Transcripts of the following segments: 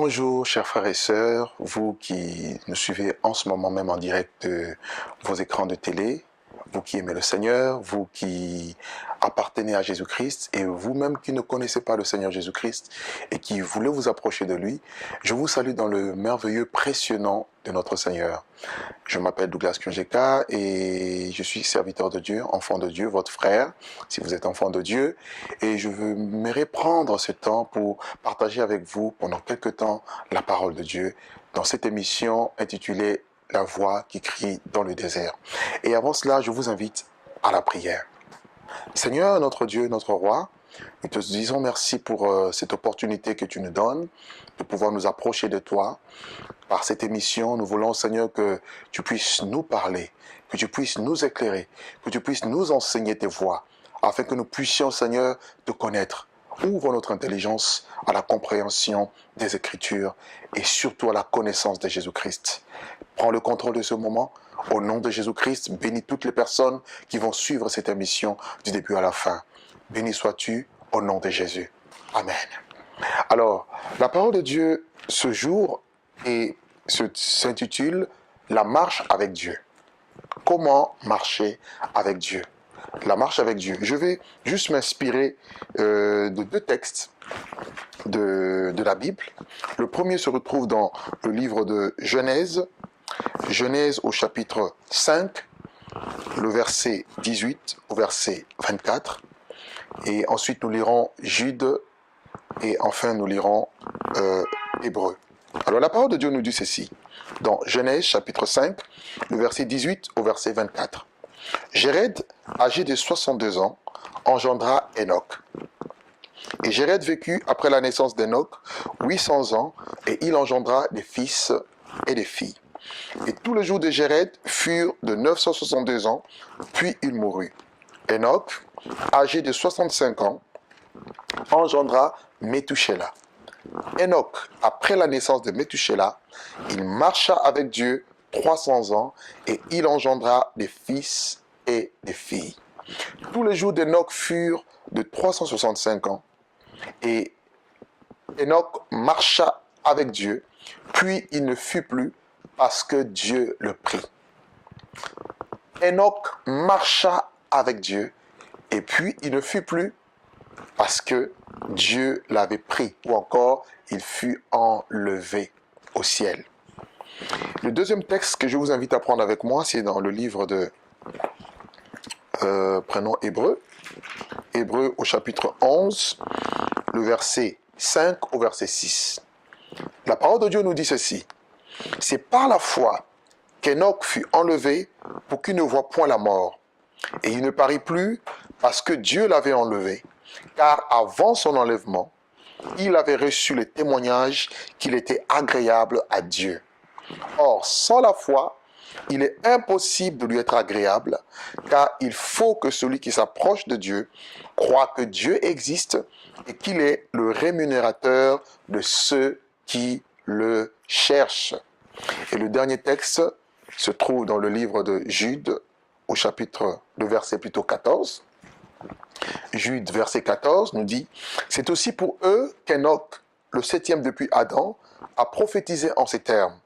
Bonjour chers frères et sœurs, vous qui nous suivez en ce moment même en direct de vos écrans de télé, vous qui aimez le Seigneur, vous qui appartenez à Jésus-Christ et vous-même qui ne connaissez pas le Seigneur Jésus-Christ et qui voulez vous approcher de lui, je vous salue dans le merveilleux, précieux nom de notre Seigneur. Je m'appelle Douglas Kungeka et je suis serviteur de Dieu, enfant de Dieu, votre frère, si vous êtes enfant de Dieu. Et je voudrais prendre ce temps pour partager avec vous pendant quelques temps la parole de Dieu dans cette émission intitulée « La voix qui crie dans le désert ». Et avant cela, je vous invite à la prière. Seigneur, notre Dieu, notre Roi, nous te disons merci pour cette opportunité que tu nous donnes de pouvoir nous approcher de toi. Par cette émission, nous voulons, Seigneur, que tu puisses nous parler, que tu puisses nous éclairer, que tu puisses nous enseigner tes voies, afin que nous puissions, Seigneur, te connaître. Ouvre notre intelligence à la compréhension des Écritures et surtout à la connaissance de Jésus-Christ. Prends le contrôle de ce moment. Au nom de Jésus-Christ, bénis toutes les personnes qui vont suivre cette émission du début à la fin. Béni sois-tu au nom de Jésus. Amen. Alors, la parole de Dieu ce jour s'intitule « La marche avec Dieu ». Comment marcher avec Dieu? La marche avec Dieu. Je vais juste m'inspirer de deux textes de la Bible. Le premier se retrouve dans le livre de Genèse, Genèse au chapitre 5, le verset 18 au verset 24. Et ensuite nous lirons Jude et enfin nous lirons Hébreu. Alors la parole de Dieu nous dit ceci, dans Genèse chapitre 5, le verset 18 au verset 24. Jéred, âgé de 62 ans, engendra Enoch. Et Jéred vécut après la naissance d'Enoch 800 ans, et il engendra des fils et des filles. Et tous les jours de Jéred furent de 962 ans, puis il mourut. Enoch, âgé de 65 ans, engendra Méthusélah. Enoch, après la naissance de Méthusélah, il marcha avec Dieu 300 ans et il engendra des fils et des filles. Tous les jours d'Enoch furent de 365 ans et Enoch marcha avec Dieu, puis il ne fut plus parce que Dieu le prit. Enoch marcha avec Dieu et puis il ne fut plus parce que Dieu l'avait pris, ou encore il fut enlevé au ciel. Le deuxième texte que je vous invite à prendre avec moi, c'est dans le livre de prenons Hébreu. Hébreu au chapitre 11, le verset 5 au verset 6. La parole de Dieu nous dit ceci. C'est par la foi qu'Enoch fut enlevé pour qu'il ne voie point la mort. Et il ne parut plus parce que Dieu l'avait enlevé. Car avant son enlèvement, il avait reçu le témoignage qu'il était agréable à Dieu. Or, sans la foi, il est impossible de lui être agréable, car il faut que celui qui s'approche de Dieu croit que Dieu existe et qu'il est le rémunérateur de ceux qui le cherchent. Et le dernier texte se trouve dans le livre de Jude, au chapitre, le verset plutôt 14. Jude, verset 14, nous dit « C'est aussi pour eux qu'Enoch, le septième depuis Adam, a prophétisé en ces termes.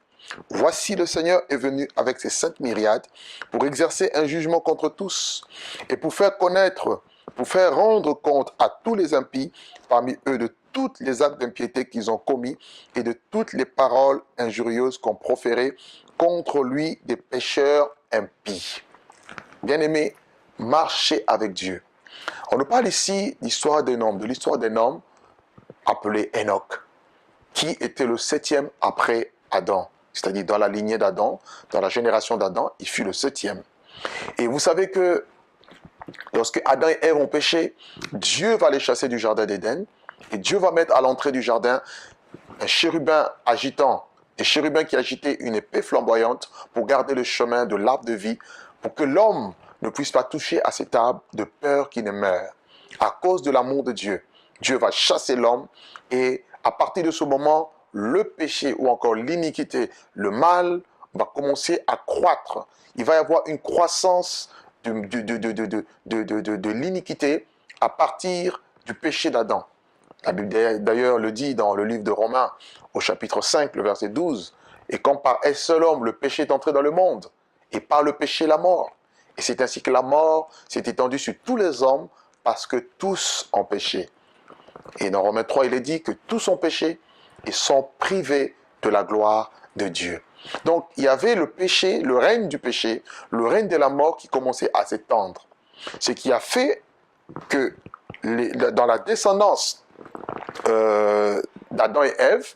Voici le Seigneur est venu avec ses saintes myriades pour exercer un jugement contre tous et pour faire connaître, pour faire rendre compte à tous les impies parmi eux de toutes les actes d'impiété qu'ils ont commis et de toutes les paroles injurieuses qu'ont proférées contre lui des pécheurs impies. » Bien-aimés, marchez avec Dieu. On nous parle ici d'histoire d'un homme, de l'histoire d'un homme appelé Enoch, qui était le septième après Adam. C'est-à-dire dans la lignée d'Adam, dans la génération d'Adam, il fut le septième. Et vous savez que lorsque Adam et Ève ont péché, Dieu va les chasser du jardin d'Éden, et Dieu va mettre à l'entrée du jardin un chérubin agitant, un chérubin qui agitait une épée flamboyante pour garder le chemin de l'arbre de vie, pour que l'homme ne puisse pas toucher à cet arbre de peur qu'il ne meure. À cause de l'amour de Dieu, Dieu va chasser l'homme et à partir de ce moment, le péché ou encore l'iniquité, le mal va commencer à croître. Il va y avoir une croissance de l'iniquité à partir du péché d'Adam. La Bible d'ailleurs le dit dans le livre de Romains, au chapitre 5, le verset 12. Et comme par un seul homme, le péché est entré dans le monde, et par le péché, la mort. Et c'est ainsi que la mort s'est étendue sur tous les hommes, parce que tous ont péché. Et dans Romains 3, il est dit que tous ont péché et sont privés de la gloire de Dieu. Donc, il y avait le péché, le règne du péché, le règne de la mort qui commençait à s'étendre. Ce qui a fait que dans la descendance d'Adam et Ève,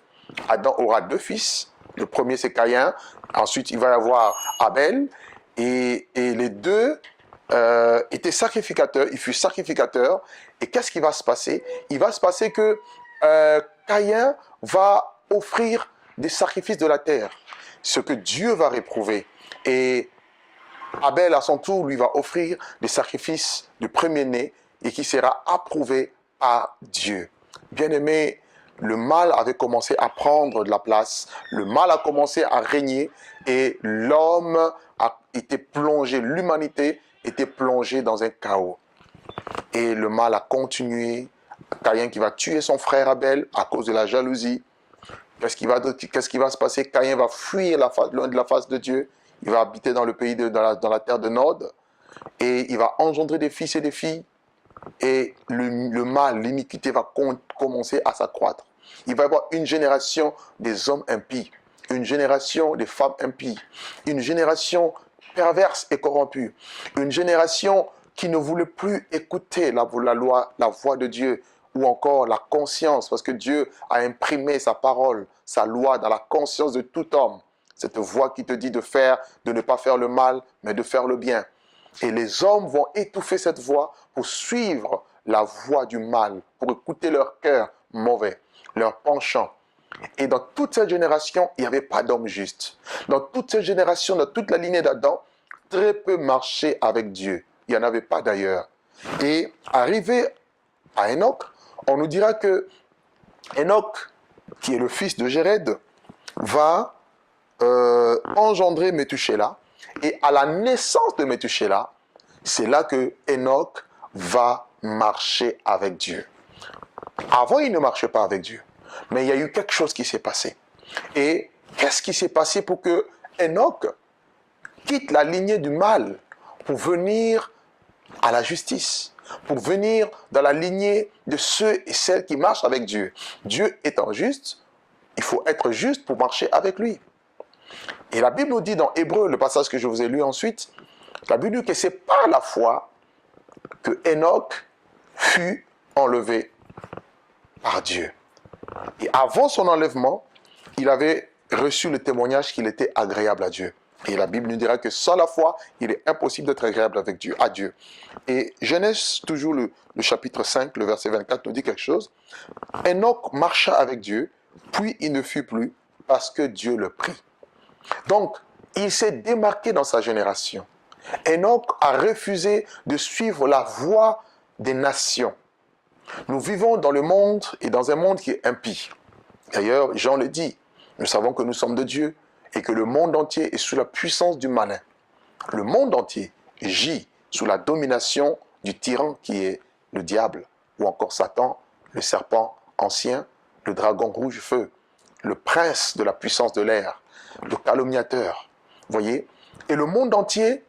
Adam aura deux fils. Le premier, c'est Caïn. Ensuite, il va y avoir Abel. Et les deux étaient sacrificateurs. Il fut sacrificateur. Et qu'est-ce qui va se passer? Il va se passer que Caïn va offrir des sacrifices de la terre, ce que Dieu va réprouver. Et Abel, à son tour, lui va offrir des sacrifices du premier-né et qui sera approuvé par Dieu. Bien-aimé, le mal avait commencé à prendre de la place, le mal a commencé à régner et l'homme a été plongé, l'humanité était plongée dans un chaos. Et le mal a continué. Caïn qui va tuer son frère Abel à cause de la jalousie. Qu'est-ce qui va se passer? Caïn va fuir loin de la face de Dieu. Il va habiter dans le pays, dans la terre de Nod. Et il va engendrer des fils et des filles. Et le mal, l'iniquité va commencer à s'accroître. Il va y avoir une génération des hommes impies. Une génération des femmes impies. Une génération perverse et corrompue. Une génération qui ne voulait plus écouter la voix de Dieu, ou encore la conscience, parce que Dieu a imprimé sa parole, sa loi dans la conscience de tout homme. Cette voix qui te dit de ne pas faire le mal, mais de faire le bien. Et les hommes vont étouffer cette voix pour suivre la voix du mal, pour écouter leur cœur mauvais, leur penchant. Et dans toute cette génération, il n'y avait pas d'homme juste. Dans toute cette génération, dans toute la lignée d'Adam, très peu marchaient avec Dieu. Il n'y en avait pas d'ailleurs. Et arrivé à Enoch, on nous dira que Enoch, qui est le fils de Jéred, va engendrer Méthusélah. Et à la naissance de Méthusélah, c'est là que Enoch va marcher avec Dieu. Avant, il ne marchait pas avec Dieu. Mais il y a eu quelque chose qui s'est passé. Et qu'est-ce qui s'est passé pour que Enoch quitte la lignée du mal pour venir à la justice, pour venir dans la lignée de ceux et celles qui marchent avec Dieu. Dieu étant juste, il faut être juste pour marcher avec lui. Et la Bible nous dit dans Hébreux, le passage que je vous ai lu ensuite, la Bible dit que c'est par la foi que Enoch fut enlevé par Dieu. Et avant son enlèvement, il avait reçu le témoignage qu'il était agréable à Dieu. Et la Bible nous dira que sans la foi, il est impossible d'être agréable avec Dieu, à Dieu. Et Genèse, toujours le chapitre 5, le verset 24, nous dit quelque chose. Enoch marcha avec Dieu, puis il ne fut plus, parce que Dieu le prit. Donc, il s'est démarqué dans sa génération. Enoch a refusé de suivre la voie des nations. Nous vivons dans le monde et dans un monde qui est impie. D'ailleurs, Jean le dit, nous savons que nous sommes de Dieu et que le monde entier est sous la puissance du malin. Le monde entier gît sous la domination du tyran qui est le diable, ou encore Satan, le serpent ancien, le dragon rouge feu, le prince de la puissance de l'air, le calomniateur. Voyez? Et le monde entier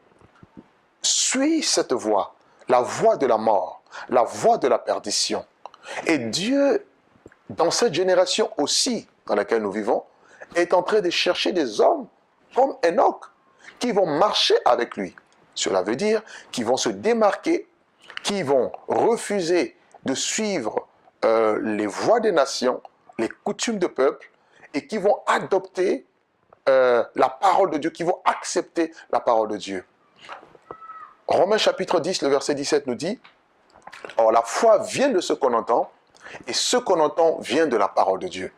suit cette voie, la voie de la mort, la voie de la perdition. Et Dieu, dans cette génération aussi dans laquelle nous vivons, est en train de chercher des hommes comme Enoch, qui vont marcher avec lui. Cela veut dire qu'ils vont se démarquer, qui vont refuser de suivre les voies des nations, les coutumes de peuple, et qui vont adopter la parole de Dieu, qui vont accepter la parole de Dieu. Romains chapitre 10, le verset 17 nous dit, « Or la foi vient de ce qu'on entend, et ce qu'on entend vient de la parole de Dieu. »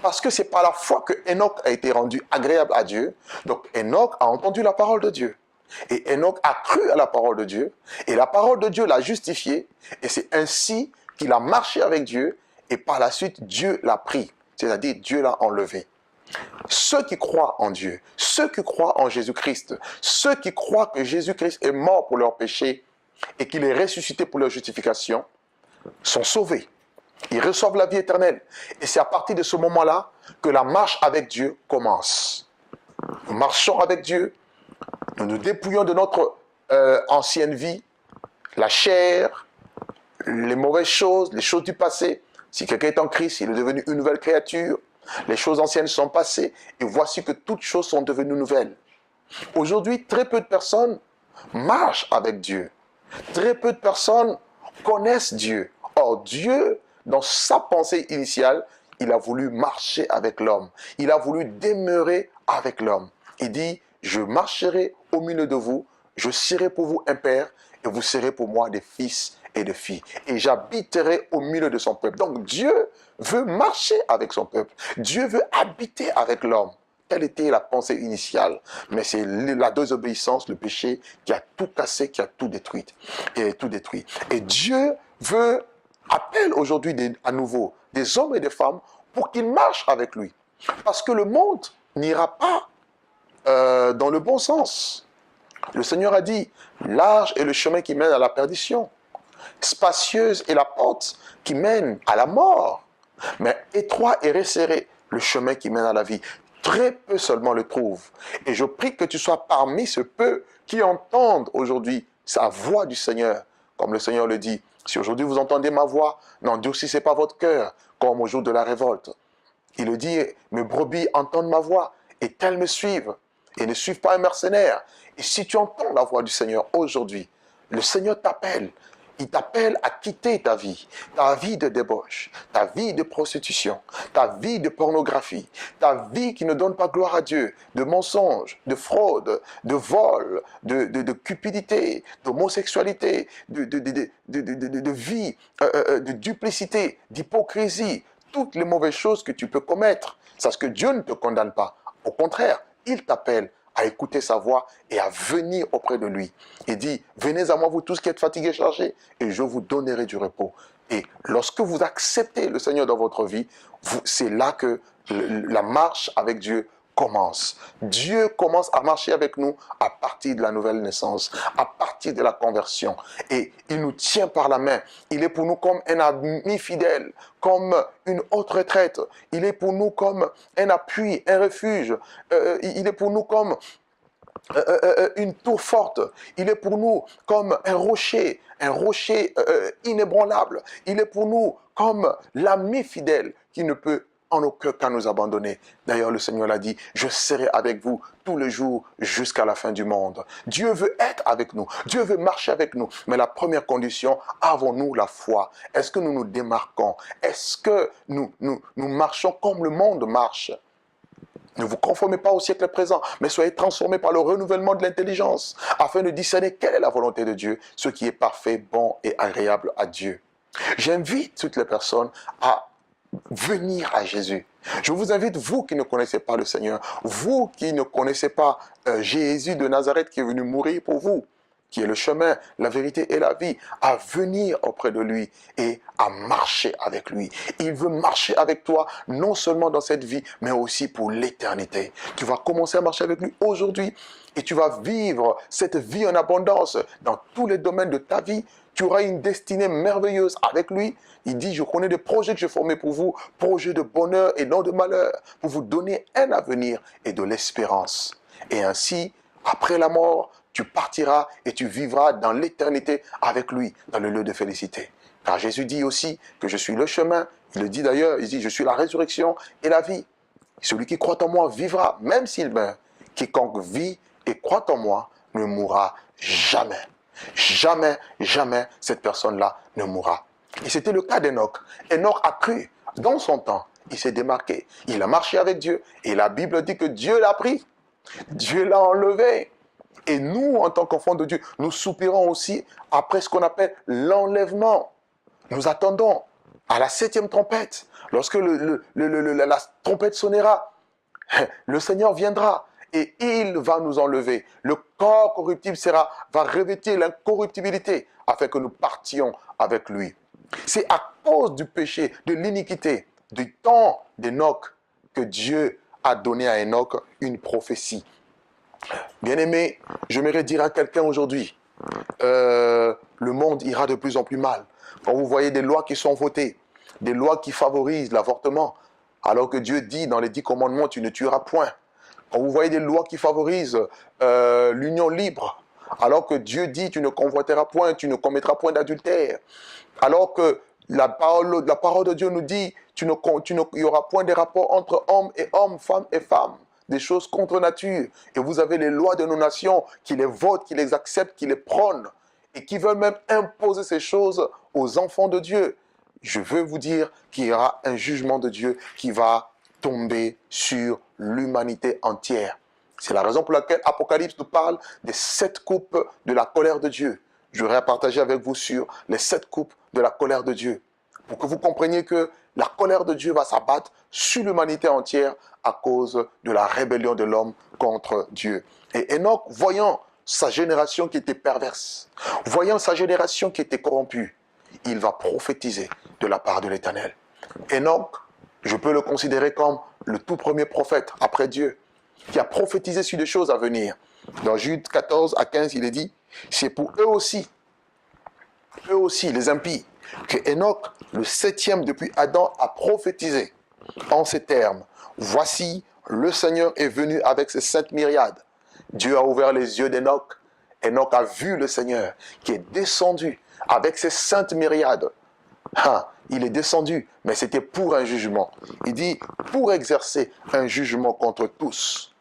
Parce que c'est par la foi que Enoch a été rendu agréable à Dieu. Donc Enoch a entendu la parole de Dieu. Et Enoch a cru à la parole de Dieu. Et la parole de Dieu l'a justifié. Et c'est ainsi qu'il a marché avec Dieu. Et par la suite, Dieu l'a pris. C'est-à-dire, Dieu l'a enlevé. Ceux qui croient en Dieu, ceux qui croient en Jésus-Christ, ceux qui croient que Jésus-Christ est mort pour leurs péchés et qu'il est ressuscité pour leur justification, sont sauvés. Ils reçoivent la vie éternelle. Et c'est à partir de ce moment-là que la marche avec Dieu commence. Nous marchons avec Dieu, nous nous dépouillons de notre ancienne vie, la chair, les mauvaises choses, les choses du passé. Si quelqu'un est en Christ, il est devenu une nouvelle créature. Les choses anciennes sont passées et voici que toutes choses sont devenues nouvelles. Aujourd'hui, très peu de personnes marchent avec Dieu. Très peu de personnes connaissent Dieu. Or, Dieu, dans sa pensée initiale, il a voulu marcher avec l'homme. Il a voulu demeurer avec l'homme. Il dit, je marcherai au milieu de vous, je serai pour vous un père, et vous serez pour moi des fils et des filles. Et j'habiterai au milieu de son peuple. Donc Dieu veut marcher avec son peuple. Dieu veut habiter avec l'homme. Telle était la pensée initiale. Mais c'est la désobéissance, le péché, qui a tout cassé, qui a tout détruit. Et Dieu appelle aujourd'hui à nouveau des hommes et des femmes pour qu'ils marchent avec lui. Parce que le monde n'ira pas dans le bon sens. Le Seigneur a dit, large est le chemin qui mène à la perdition. Spacieuse est la porte qui mène à la mort. Mais étroit et resserré le chemin qui mène à la vie. Très peu seulement le trouvent. Et je prie que tu sois parmi ce peu qui entendent aujourd'hui sa voix du Seigneur. Comme le Seigneur le dit, si aujourd'hui vous entendez ma voix, n'endurcissez pas votre cœur, comme au jour de la révolte. Il le dit, mes brebis entendent ma voix, et elles me suivent, et ne suivent pas un mercenaire. Et si tu entends la voix du Seigneur aujourd'hui, le Seigneur t'appelle. Il t'appelle à quitter ta vie de débauche, ta vie de prostitution, ta vie de pornographie, ta vie qui ne donne pas gloire à Dieu, de mensonges, de fraude, de vol, de cupidité, d'homosexualité, de vie, de duplicité, d'hypocrisie, toutes les mauvaises choses que tu peux commettre. Sache que Dieu ne te condamne pas. Au contraire, il t'appelle à écouter sa voix et à venir auprès de lui. Il dit, venez à moi vous tous qui êtes fatigués et chargés, et je vous donnerai du repos. Et lorsque vous acceptez le Seigneur dans votre vie, c'est là que la marche avec Dieu commence. Dieu commence à marcher avec nous à partir de la nouvelle naissance, à partir de la conversion. Et il nous tient par la main. Il est pour nous comme un ami fidèle, comme une haute retraite. Il est pour nous comme un appui, un refuge. Il est pour nous comme une tour forte. Il est pour nous comme un rocher inébranlable. Il est pour nous comme l'ami fidèle qui ne peut en aucun cas nous abandonner. D'ailleurs, le Seigneur l'a dit, je serai avec vous tous les jours jusqu'à la fin du monde. Dieu veut être avec nous. Dieu veut marcher avec nous. Mais la première condition, avons-nous la foi? Est-ce que nous nous démarquons? Est-ce que nous marchons comme le monde marche? Ne vous conformez pas au siècle présent, mais soyez transformés par le renouvellement de l'intelligence, afin de discerner quelle est la volonté de Dieu, ce qui est parfait, bon et agréable à Dieu. J'invite toutes les personnes à venir à Jésus. Je vous invite, vous qui ne connaissez pas le Seigneur, vous qui ne connaissez pas Jésus de Nazareth qui est venu mourir pour vous, qui est le chemin, la vérité et la vie, à venir auprès de lui et à marcher avec lui. Il veut marcher avec toi, non seulement dans cette vie, mais aussi pour l'éternité. Tu vas commencer à marcher avec lui aujourd'hui et tu vas vivre cette vie en abondance dans tous les domaines de ta vie. Tu auras une destinée merveilleuse avec lui. Il dit, je connais des projets que j'ai formés pour vous, projets de bonheur et non de malheur, pour vous donner un avenir et de l'espérance. Et ainsi, après la mort, tu partiras et tu vivras dans l'éternité avec lui, dans le lieu de félicité. Car Jésus dit aussi que je suis le chemin. Il le dit d'ailleurs, il dit, je suis la résurrection et la vie. Celui qui croit en moi vivra, même s'il meurt. Quiconque vit et croit en moi ne mourra jamais. Jamais, jamais cette personne-là ne mourra. Et c'était le cas d'Enoch. Enoch a cru dans son temps. Il s'est démarqué. Il a marché avec Dieu. Et la Bible dit que Dieu l'a pris. Dieu l'a enlevé. Et nous, en tant qu'enfants de Dieu, nous soupirons aussi après ce qu'on appelle l'enlèvement. Nous attendons à la 7e trompette. Lorsque la trompette sonnera, le Seigneur viendra et il va nous enlever. Le corps corruptible va revêtir l'incorruptibilité afin que nous partions avec lui. C'est à cause du péché, de l'iniquité, du temps d'Enoch que Dieu a donné à Enoch une prophétie. Bien-aimé, j'aimerais dire à quelqu'un aujourd'hui, le monde ira de plus en plus mal. Quand vous voyez des lois qui sont votées, des lois qui favorisent l'avortement, alors que Dieu dit dans les 10 commandements, tu ne tueras point. Quand vous voyez des lois qui favorisent l'union libre, alors que Dieu dit, tu ne convoiteras point, tu ne commettras point d'adultère, alors que la parole de Dieu nous dit, il n'y aura point de rapport entre hommes et hommes, femmes et femmes, des choses contre nature. Et vous avez les lois de nos nations qui les votent, qui les acceptent, qui les prônent, et qui veulent même imposer ces choses aux enfants de Dieu. Je veux vous dire qu'il y aura un jugement de Dieu qui va tomber sur l'humanité entière. C'est la raison pour laquelle Apocalypse nous parle des 7 coupes de la colère de Dieu. J'aurais à partager avec vous sur les 7 coupes de la colère de Dieu, pour que vous compreniez que la colère de Dieu va s'abattre sur l'humanité entière à cause de la rébellion de l'homme contre Dieu. Et Enoch, voyant sa génération qui était perverse, voyant sa génération qui était corrompue, il va prophétiser de la part de l'Éternel. Enoch, je peux le considérer comme le tout premier prophète après Dieu, qui a prophétisé sur des choses à venir. Dans Jude 14 à 15, il est dit, c'est pour eux aussi, les impies, que Enoch, le 7e depuis Adam, a prophétisé en ces termes. Voici, le Seigneur est venu avec ses 7 myriades. Dieu a ouvert les yeux d'Enoch. Enoch a vu le Seigneur qui est descendu avec ses 7 myriades. Il est descendu, mais c'était pour un jugement. Il dit, pour exercer un jugement contre tous.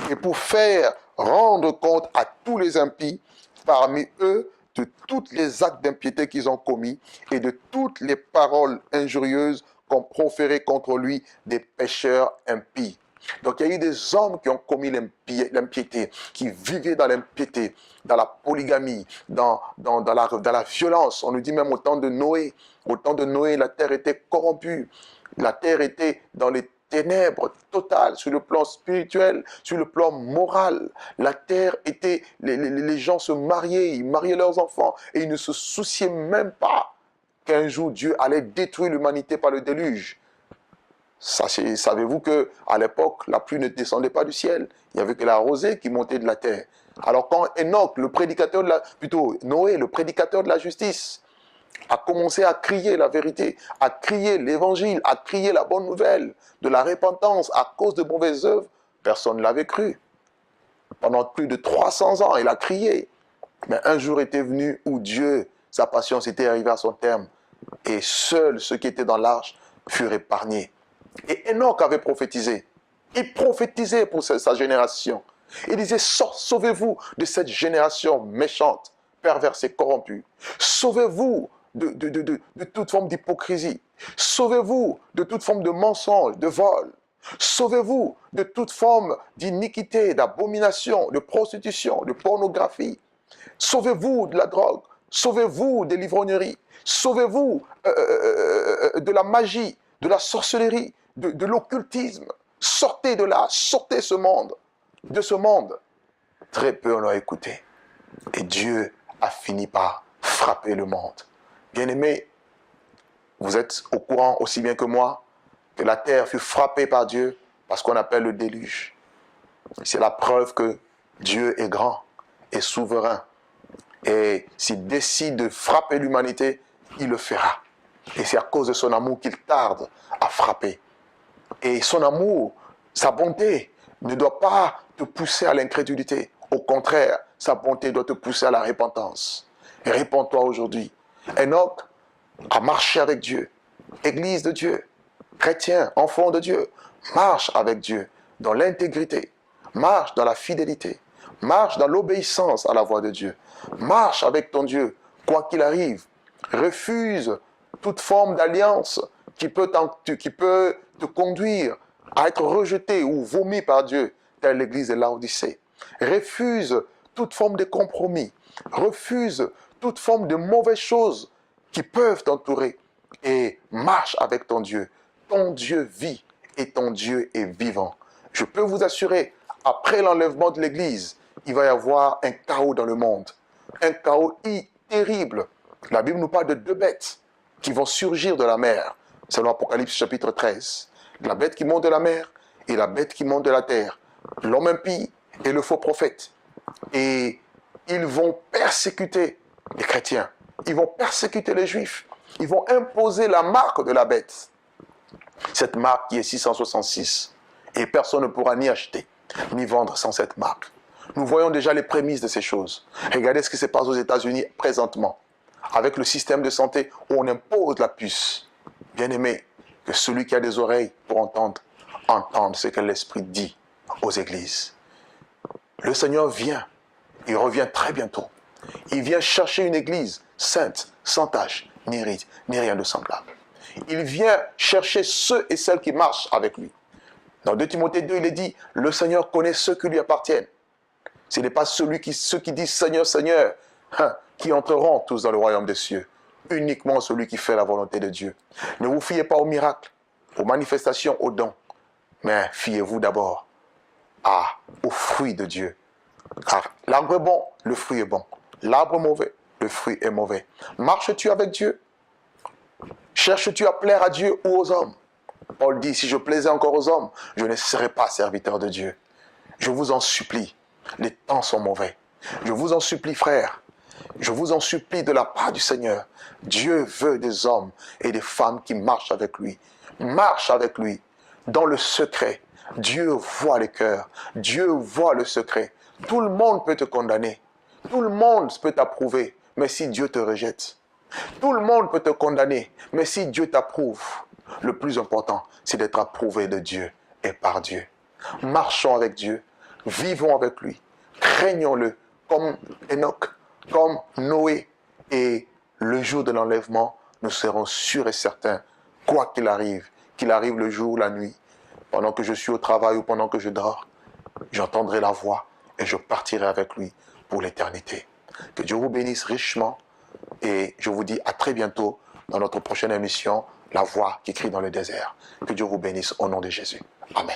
Et pour faire rendre compte à tous les impies, parmi eux, de tous les actes d'impiété qu'ils ont commis et de toutes les paroles injurieuses qu'ont proférées contre lui des pécheurs impies. Donc il y a eu des hommes qui ont commis l'impiété, qui vivaient dans l'impiété, dans la polygamie, dans la violence. On nous dit même au temps de Noé. Au temps de Noé, la terre était corrompue. La terre était dans les ténèbres totales sur le plan spirituel, sur le plan moral. La terre était... Les gens se mariaient, ils mariaient leurs enfants et ils ne se souciaient même pas qu'un jour Dieu allait détruire l'humanité par le déluge. Savez-vous qu'à l'époque, la pluie ne descendait pas du ciel. Il n'y avait que la rosée qui montait de la terre. Alors quand Enoch, Noé, le prédicateur de la justice, a commencé à crier la vérité, à crier l'évangile, à crier la bonne nouvelle de la repentance à cause de mauvaises œuvres, personne ne l'avait cru. Pendant plus de 300 ans, il a crié. Mais un jour était venu où Dieu, sa patience était arrivée à son terme. Et seuls ceux qui étaient dans l'arche furent épargnés. Et Enoch avait prophétisé. Il prophétisait pour sa génération. Il disait, sauvez-vous de cette génération méchante, perverse et corrompue. Sauvez-vous de toute forme d'hypocrisie. Sauvez-vous de toute forme de mensonge, de vol. Sauvez-vous de toute forme d'iniquité, d'abomination, de prostitution, de pornographie. Sauvez-vous de la drogue. Sauvez-vous des livrogneries. Sauvez-vous de la magie, de la sorcellerie, de l'occultisme. Sortez de là, sortez de ce monde. Très peu en ont écouté. Et Dieu a fini par frapper le monde. Bien-aimés, vous êtes au courant aussi bien que moi que la terre fut frappée par Dieu par ce qu'on appelle le déluge. C'est la preuve que Dieu est grand et souverain. Et s'il décide de frapper l'humanité, il le fera. Et c'est à cause de son amour qu'il tarde à frapper. Et son amour, sa bonté, ne doit pas te pousser à l'incrédulité. Au contraire, sa bonté doit te pousser à la repentance. Et répands-toi aujourd'hui. Enoch a marché avec Dieu. Église de Dieu, chrétien, enfant de Dieu, marche avec Dieu dans l'intégrité, marche dans la fidélité, marche dans l'obéissance à la voix de Dieu. Marche avec ton Dieu, quoi qu'il arrive. Refuse toute forme d'alliance qui peut te conduire à être rejeté ou vomi par Dieu, telle l'église de Laodicée. Refuse toute forme de compromis. Refuse toute forme de mauvaises choses qui peuvent t'entourer. Et marche avec ton Dieu. Ton Dieu vit et ton Dieu est vivant. Je peux vous assurer, après l'enlèvement de l'église, il va y avoir un chaos dans le monde. Un chaos terrible. La Bible nous parle de 2 bêtes qui vont surgir de la mer. C'est l'Apocalypse chapitre 13. La bête qui monte de la mer et la bête qui monte de la terre. L'homme impie et le faux prophète. Et ils vont persécuter les chrétiens. Ils vont persécuter les juifs. Ils vont imposer la marque de la bête. Cette marque qui est 666. Et personne ne pourra ni acheter, ni vendre sans cette marque. Nous voyons déjà les prémices de ces choses. Regardez ce qui se passe aux États-Unis présentement, avec le système de santé où on impose la puce. Bien-aimé, que celui qui a des oreilles pour entendre, entende ce que l'Esprit dit aux églises. Le Seigneur vient, il revient très bientôt. Il vient chercher une église sainte, sans tache, ni ride, ni rien de semblable. Il vient chercher ceux et celles qui marchent avec lui. Dans 2 Timothée 2, il est dit, le Seigneur connaît ceux qui lui appartiennent. Ce n'est pas ceux qui disent Seigneur, Seigneur, qui entreront tous dans le royaume des cieux. Uniquement celui qui fait la volonté de Dieu. Ne vous fiez pas aux miracles, aux manifestations, aux dons. Mais fiez-vous d'abord aux fruits de Dieu. Car l'arbre est bon, le fruit est bon. L'arbre mauvais, le fruit est mauvais. Marches-tu avec Dieu? Cherches-tu à plaire à Dieu ou aux hommes? Paul dit, si je plaisais encore aux hommes, je ne serais pas serviteur de Dieu. Je vous en supplie, les temps sont mauvais. Je vous en supplie, frères. Je vous en supplie de la part du Seigneur. Dieu veut des hommes et des femmes qui marchent avec lui. Marche avec lui dans le secret. Dieu voit les cœurs. Dieu voit le secret. Tout le monde peut te condamner. Tout le monde peut t'approuver. Mais si Dieu te rejette, tout le monde peut te condamner. Mais si Dieu t'approuve, le plus important, c'est d'être approuvé de Dieu et par Dieu. Marchons avec Dieu. Vivons avec lui. Craignons-le comme Enoch, comme Noé. Et le jour de l'enlèvement, nous serons sûrs et certains, quoi qu'il arrive le jour ou la nuit, pendant que je suis au travail ou pendant que je dors, j'entendrai la voix et je partirai avec lui pour l'éternité. Que Dieu vous bénisse richement et je vous dis à très bientôt dans notre prochaine émission, La voix qui crie dans le désert. Que Dieu vous bénisse au nom de Jésus. Amen.